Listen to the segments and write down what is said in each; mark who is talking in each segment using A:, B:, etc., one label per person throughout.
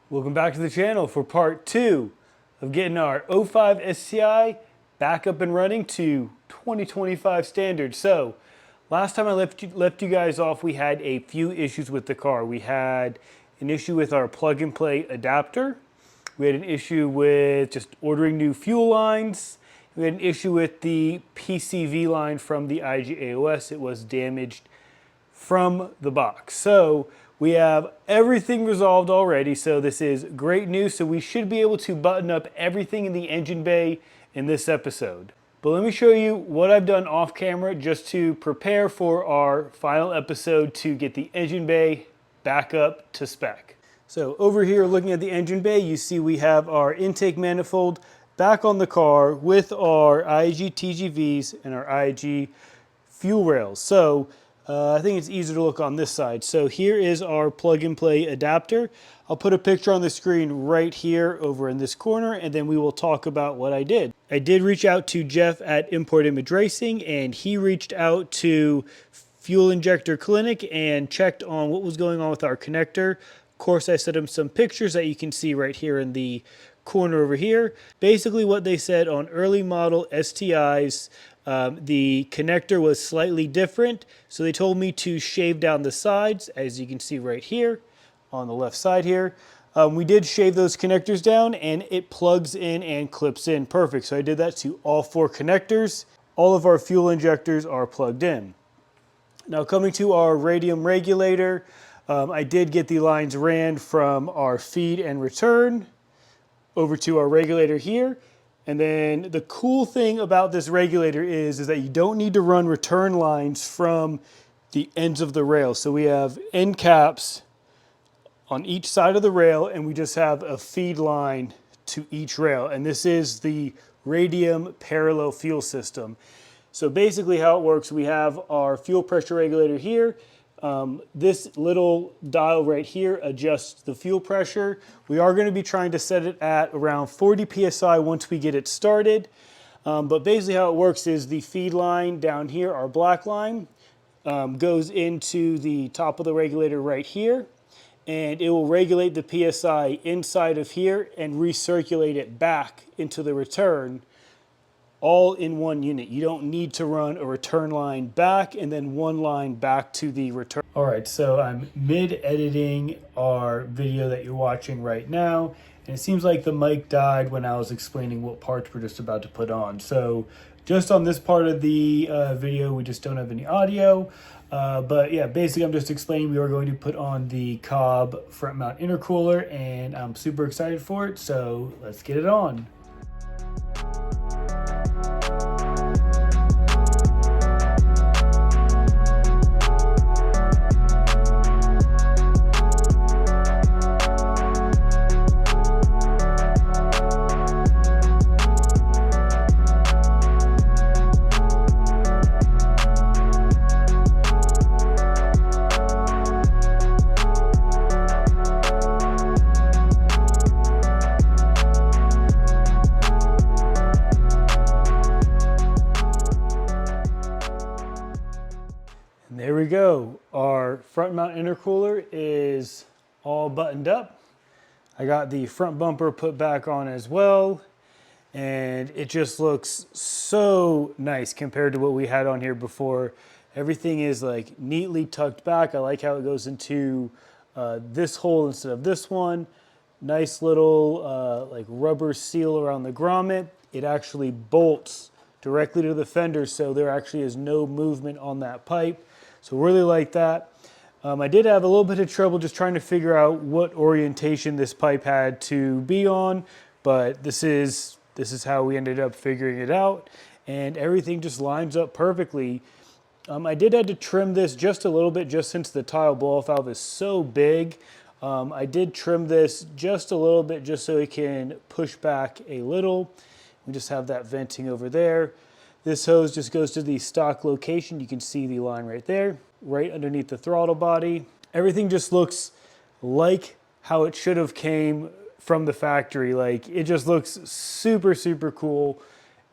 A: Welcome back to the channel for part 2 of getting our 05 STI back up and running to 2025 standards. So last time I left you guys off, we had a few issues with the car. We had an issue with our plug and play adapter. We had an issue with just ordering new fuel lines. We had an issue with the PCV line from the IGAOS. It was damaged from the box. So we have everything resolved already, so this is great news. So we should be able to button up everything in the engine bay in this episode. But let me show you what I've done off camera just to prepare for our final episode to get the engine bay back up to spec. So over here looking at the engine bay, you see we have our intake manifold back on the car with our IAG TGVs and our IAG fuel rails. So I think it's easier to look on this side. So here is our plug and play adapter. I'll put a picture on the screen right here over in this corner, and then we will talk about what I did. I did reach out to Jeff at Import Image Racing, and he reached out to Fuel Injector Clinic and checked on what was going on with our connector. Of course, I sent him some pictures that you can see right here in the corner over here. Basically what they said on early model STIs, the connector was slightly different, so they told me to shave down the sides, as you can see right here on the left side here. We did shave those connectors down and it plugs in and clips in perfect. So I did that to all 4 connectors. All of our fuel injectors are plugged in. Now coming to our radium regulator, I did get the lines ran from our feed and return over to our regulator here. And then the cool thing about this regulator is that you don't need to run return lines from the ends of the rail. So we have end caps on each side of the rail, and we just have a feed line to each rail. And this is the radium parallel fuel system. So basically how it works, we have our fuel pressure regulator here. This little dial right here adjusts the fuel pressure. We are going to be trying to set it at around 40 psi once we get it started. But basically how it works is the feed line down here, our black line, goes into the top of the regulator right here. And it will regulate the PSI inside of here and recirculate it back into the return, all in one unit. You don't need to run a return line back and then one line back to the return. All right, so I'm mid-editing our video that you're watching right now, and it seems like the mic died when I was explaining what parts we're just about to put on. So just on this part of the video, we just don't have any audio. But yeah, basically I'm just explaining we are going to put on the Cobb front mount intercooler, and I'm super excited for it, so let's get it on. There we go. Our front mount intercooler is all buttoned up. I got the front bumper put back on as well, and it just looks so nice compared to what we had on here before. Everything is like neatly tucked back. I like how it goes into this hole instead of this one. Nice little like rubber seal around the grommet. It actually bolts directly to the fender, so there actually is no movement on that pipe. So really like that. I did have a little bit of trouble just trying to figure out what orientation this pipe had to be on, but this is how we ended up figuring it out, and everything just lines up perfectly. I did have to trim this just a little bit just since the tile blow-off valve is so big. I did trim this just a little bit just so it can push back a little. We just have that venting over there. This hose just goes to the stock location. You can see the line right there, right underneath the throttle body. Everything just looks like how it should have came from the factory. Like, it just looks super, super cool.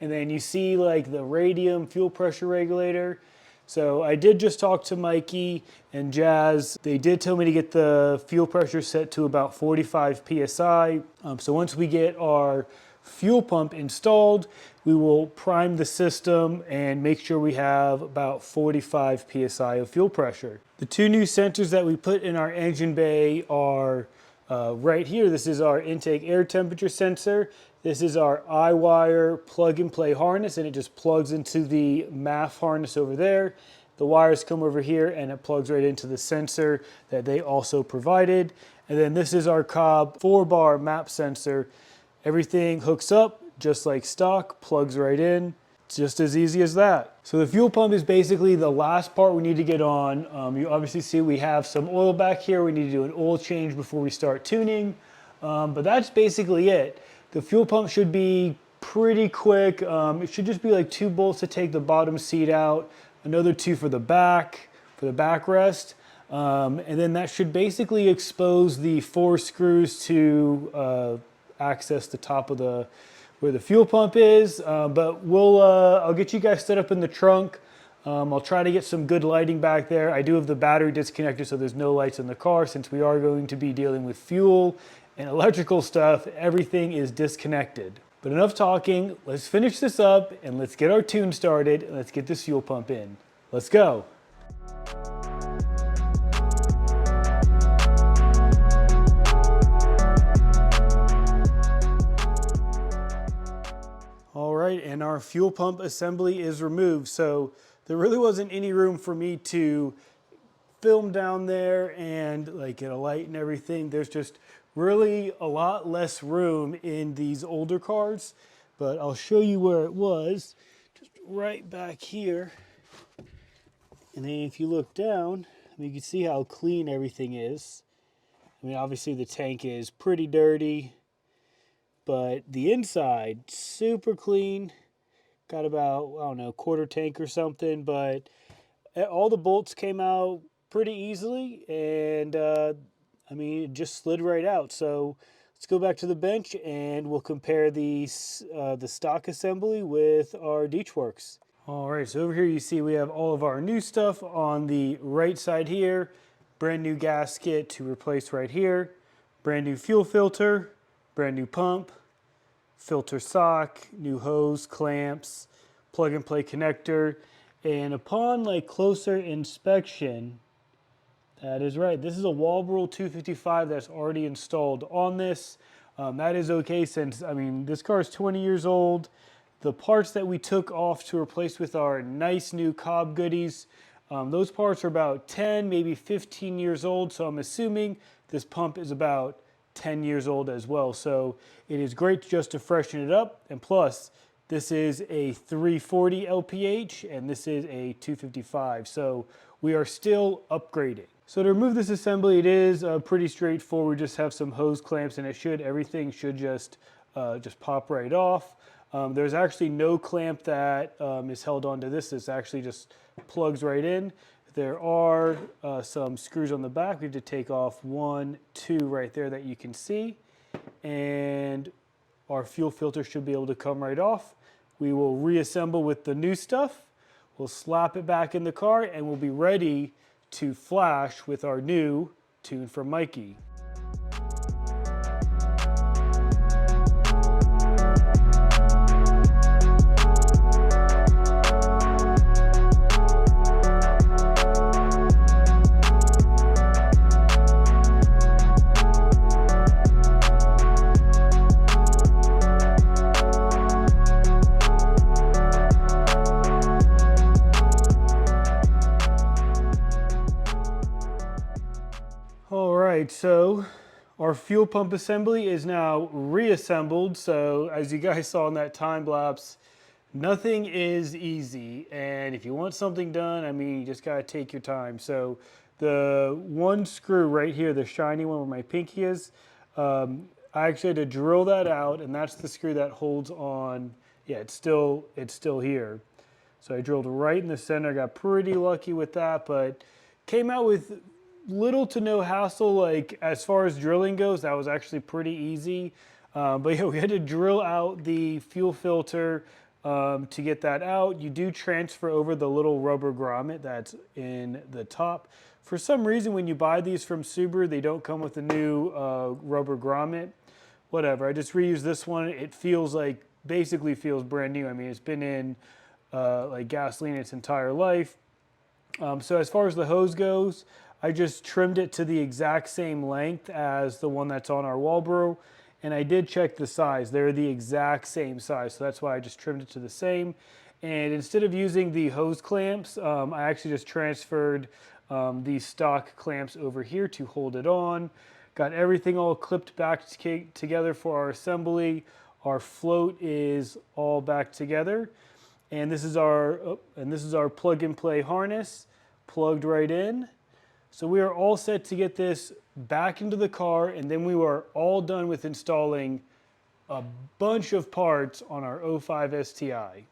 A: And then you see like the radium fuel pressure regulator. So I did just talk to Mikey and Jazz. They did tell me to get the fuel pressure set to about 45 PSI. So once we get our fuel pump installed, we will prime the system and make sure we have about 45 PSI of fuel pressure. The two new sensors that we put in our engine bay are right here. This is our intake air temperature sensor. This is our IWire plug and play harness, and it just plugs into the MAF harness over there. The wires come over here and it plugs right into the sensor that they also provided. And then this is our Cobb 4-bar map sensor. Everything hooks up just like stock, plugs right in. It's just as easy as that. So the fuel pump is basically the last part we need to get on. You obviously see we have some oil back here. We need to do an oil change before we start tuning. But that's basically it. The fuel pump should be pretty quick. It should just be like 2 bolts to take the bottom seat out, another 2 for the backrest. And then that should basically expose the 4 screws to access the top of where the fuel pump is. But I'll get you guys set up in the trunk. I'll try to get some good lighting back there. I do have the battery disconnected, so there's no lights in the car since we are going to be dealing with fuel and electrical stuff. Everything is disconnected. But enough talking, let's finish this up and let's get our tune started and let's get this fuel pump in. Let's go. All right, and our fuel pump assembly is removed. So there really wasn't any room for me to film down there and like get a light and everything. There's just really a lot less room in these older cars, but I'll show you where it was, just right back here. And then if you look down, I mean, you can see how clean everything is. I mean, obviously the tank is pretty dirty, but the inside, super clean. Got about, I don't know, quarter tank or something, but all the bolts came out pretty easily, and I mean, it just slid right out. So let's go back to the bench and we'll compare the stock assembly with our Deechworks. All right, so over here you see we have all of our new stuff on the right side here. Brand new gasket to replace right here. Brand new fuel filter, brand new pump, filter sock, new hose, clamps, plug and play connector. And upon like closer inspection, that is right. This is a Walbro 255 that's already installed on this. That is okay since, I mean, this car is 20 years old. The parts that we took off to replace with our nice new Cobb goodies, those parts are about 10, maybe 15 years old. So I'm assuming this pump is about 10 years old as well. So it is great just to freshen it up. And plus, this is a 340 LPH and this is a 255. So we are still upgrading. So to remove this assembly, it is pretty straightforward. We just have some hose clamps and everything should just pop right off. There's actually no clamp that is held onto this. This actually just plugs right in. There are some screws on the back. We have to take off 1, 2 right there that you can see. And our fuel filter should be able to come right off. We will reassemble with the new stuff. We'll slap it back in the car and we'll be ready to flash with our new tune from Mikey. So our fuel pump assembly is now reassembled. So as you guys saw in that time lapse, nothing is easy. And if you want something done, I mean, you just gotta take your time. So the one screw right here, the shiny one where my pinky is, I actually had to drill that out, and that's the screw that holds on. Yeah, it's still here. So I drilled right in the center. I got pretty lucky with that, but came out with little to no hassle. Like as far as drilling goes, that was actually pretty easy. But yeah, we had to drill out the fuel filter to get that out. You do transfer over the little rubber grommet that's in the top. For some reason, when you buy these from Subaru, they don't come with a new rubber grommet. Whatever, I just reused this one. It feels like, basically feels brand new. I mean, it's been in like gasoline its entire life. So as far as the hose goes, I just trimmed it to the exact same length as the one that's on our Walbro. And I did check the size. They're the exact same size. So that's why I just trimmed it to the same. And instead of using the hose clamps, I actually just transferred these stock clamps over here to hold it on. Got everything all clipped back together for our assembly. Our float is all back together. And this is our plug and play harness plugged right in. So we are all set to get this back into the car, and then we were all done with installing a bunch of parts on our 05 STI.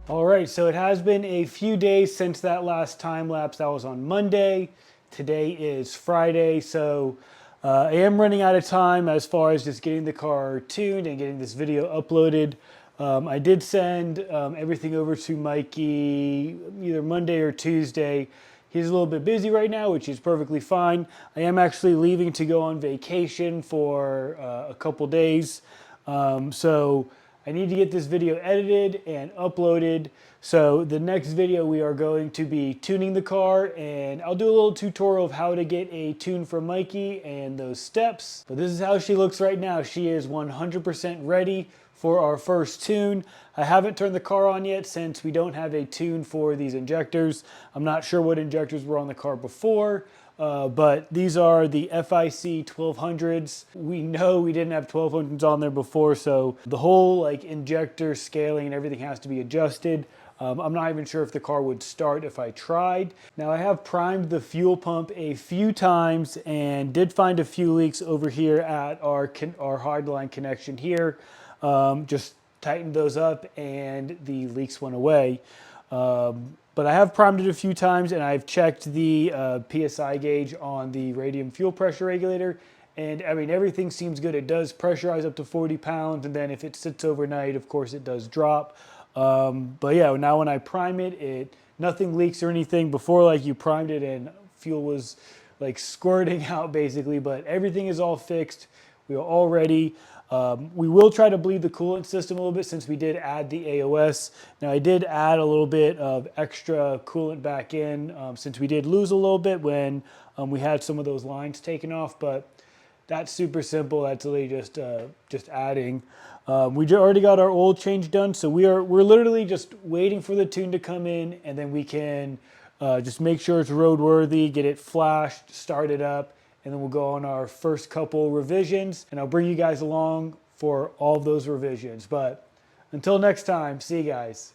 A: All right, so it has been a few days since that last time lapse. That was on Monday. Today is Friday, so I am running out of time as far as just getting the car tuned and getting this video uploaded. I did send everything over to Mikey either Monday or Tuesday. He's a little bit busy right now, which is perfectly fine. I am actually leaving to go on vacation for a couple days. So I need to get this video edited and uploaded. So the next video we are going to be tuning the car, and I'll do a little tutorial of how to get a tune from Mikey and those steps. But this is how she looks right now. She is 100% ready for our first tune. I haven't turned the car on yet since we don't have a tune for these injectors. I'm not sure what injectors were on the car before. But these are the FIC 1200s. We know we didn't have 1200s on there before, so the whole like injector scaling and everything has to be adjusted. I'm not even sure if the car would start if I tried. Now I have primed the fuel pump a few times and did find a few leaks over here at our hardline connection here. Just tightened those up and the leaks went away. But I have primed it a few times, and I've checked the PSI gauge on the radium fuel pressure regulator, and I mean, everything seems good. It does pressurize up to 40 pounds, and then if it sits overnight, of course, it does drop. But yeah, now when I prime it, nothing leaks or anything. Before, like, you primed it and fuel was like squirting out basically, but everything is all fixed. We are all ready. We will try to bleed the coolant system a little bit since we did add the AOS. Now I did add a little bit of extra coolant back in since we did lose a little bit when we had some of those lines taken off, but that's super simple. That's really just adding. We already got our oil change done, so we're literally just waiting for the tune to come in, and then we can just make sure it's roadworthy, get it flashed, start it up, and then we'll go on our first couple revisions, and I'll bring you guys along for all of those revisions. But until next time, see you guys.